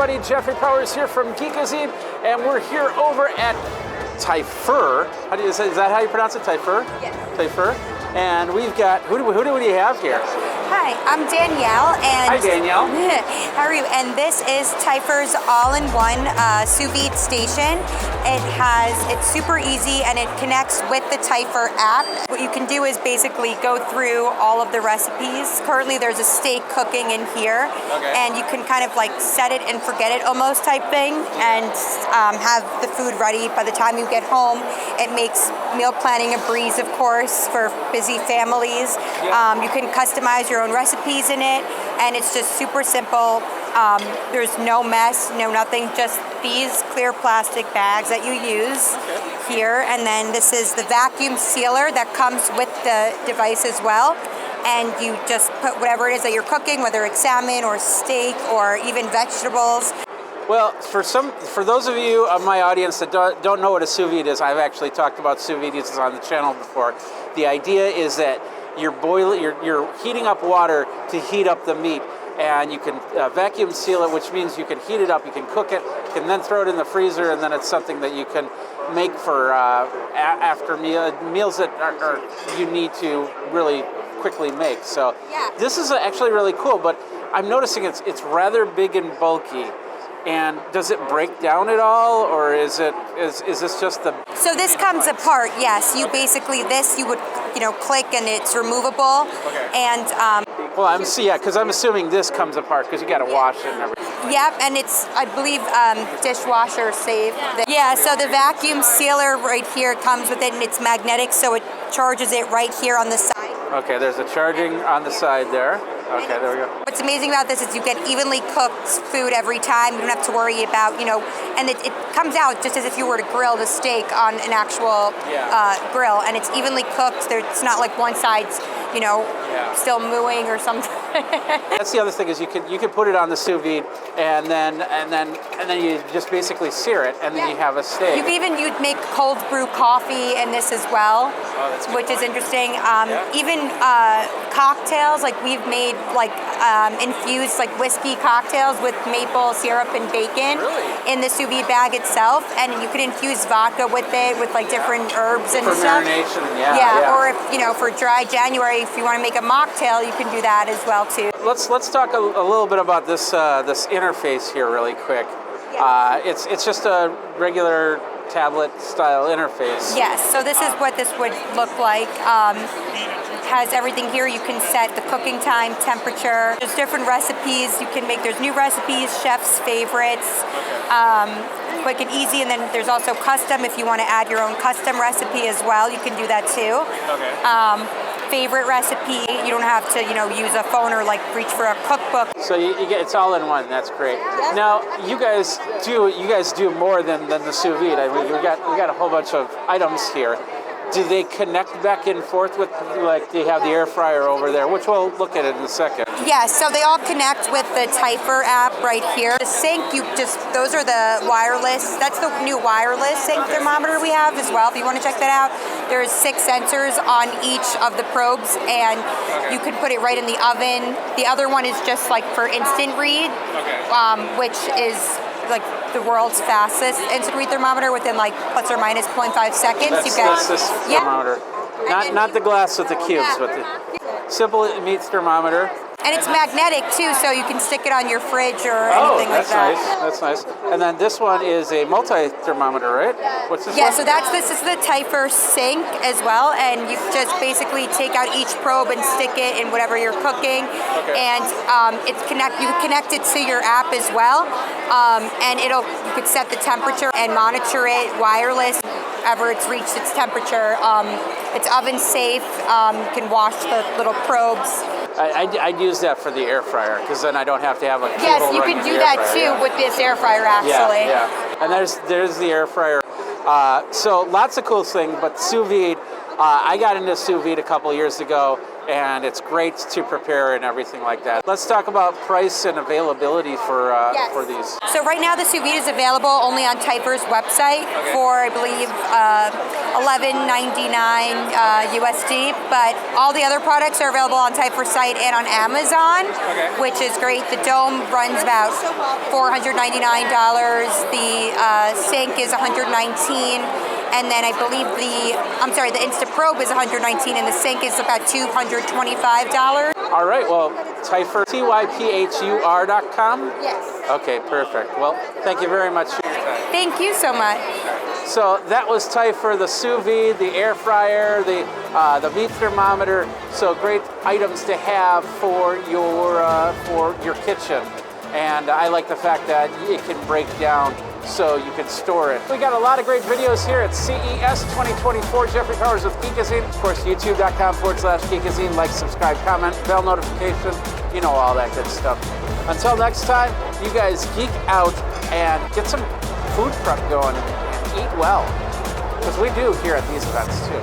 everybody, Jeffrey Powers here from Geekazine, and we're here over at Typhur. Is that how you pronounce it, Typhur? Yes. Typhur. And we've got, who do we have here? Hi, I'm Danielle. And hi, Danielle. How are you? And this is Typhur's all-in-one sous vide station. It's super easy and it connects with the Typhur app. What you can do is basically go through all of the recipes. Currently there's a steak cooking in here. Okay. And you can kind of like set it and forget it almost type thing and have the food ready by the time you get home. It makes meal planning a breeze, of course, for busy families. Yeah. You can customize your own recipes in it, and it's just super simple. There's no mess, no nothing, just these clear plastic bags that you use here, and then this is the vacuum sealer that comes with the device as well, and you just put whatever it is that you're cooking, whether it's salmon or steak or even vegetables. Well, for those of you of my audience that don't know what a sous vide is, I've actually talked about sous vides on the channel before. The idea is that you're heating up water to heat up the meat, and you can vacuum seal it, which means you can heat it up, you can cook it, you can then throw it in the freezer, and then it's something that you can make for after meals that are you need to really quickly make. So yeah. This is actually really cool, but I'm noticing it's rather big and bulky. And does it break down at all, or is this just the? So this comes apart. Yes, you basically you would click and it's removable. Okay. And well, because I'm assuming this comes apart because you got to wash it and everything. Yep, and it's, I believe, dishwasher safe. Yeah, so the vacuum sealer right here comes with it, and it's magnetic, so it charges it right here on the side. Okay, there's a charging on the side there. Okay, there we go. What's amazing about this is you get evenly cooked food every time. You don't have to worry about, and it comes out just as if you were to grill the steak on an actual grill, and it's evenly cooked. It's not like one side's, still mooing or something. That's the other thing is you can put it on the sous vide and then you just basically sear it, and then you have a steak. You can even make cold brew coffee in this as well, which is interesting. Even cocktails, like we've made infused whiskey cocktails with maple syrup and bacon in the sous vide bag itself, and you can infuse vodka with it with different herbs and for stuff. Marination, or if for dry January, if you want to make a mocktail, you can do that as well too. Let's talk a little bit about this interface here really quick. Yes. It's just a regular tablet style interface. Yes, so this is what this would look like. Has everything here. You can set the cooking time, temperature. There's different recipes you can make. There's new recipes, chef's favorites, quick and easy, and then there's also custom. If you want to add your own custom recipe as well, you can do that too. Okay. Favorite recipe, you don't have to use a phone or reach for a cookbook. So you get it's all in one. That's great. Yeah. Now you guys do more than the sous vide. I mean, we got a whole bunch of items here. Do they connect back and forth with, they have the air fryer over there, which we'll look at it in a second? Yes, so they all connect with the Typhur app right here. The sink, those are the wireless, that's the new wireless sink thermometer we have as well. If you want to check that out, there's 6 sensors on each of the probes, and you can put it right in the oven. The other one is just for instant read, which is the world's fastest instant read thermometer within plus or minus 0.5 seconds. That's this thermometer. Not the glass with the cubes, but the simple meats thermometer. And it's magnetic too, so you can stick it on your fridge or anything like that. That's nice. And then this one is a multi-thermometer, right? What's this one? Yeah, so this is the Typhur sink as well, and you just basically take out each probe and stick it in whatever you're cooking, and you connect it to your app as well, and you could set the temperature and monitor it wireless whenever it's reached its temperature. It's oven safe. You can wash the little probes. I'd use that for the air fryer, because then I don't have to have a cable. Yes, you can do that too with this air fryer actually. Yeah. And there's the air fryer. So lots of cool things, but sous vide. I got into sous vide a couple years ago, and it's great to prepare and everything like that. Let's talk about price and availability for these. So right now the sous vide is available only on Typhur's website for, I believe, $11.99 USD, but all the other products are available on Typhur's site and on Amazon, which is great. The dome runs about $499. The sink is $119. And then I believe the Instaprobe is $119 and the sink is about $225. All right, well, Typhur, typhur.com? Yes. Okay, perfect. Well, thank you very much for your time. Thank you so much. So that was Typhur, the sous vide, the air fryer, the meat thermometer. So great items to have for your kitchen. And I like the fact that it can break down so you can store it. We got a lot of great videos here at CES 2024. Jeffrey Powers with Geekazine. Of course, youtube.com/Geekazine. Like, subscribe, comment, bell notification. You know, all that good stuff. Until next time, you guys geek out and get some food prep going and eat well. Because we do here at these events too.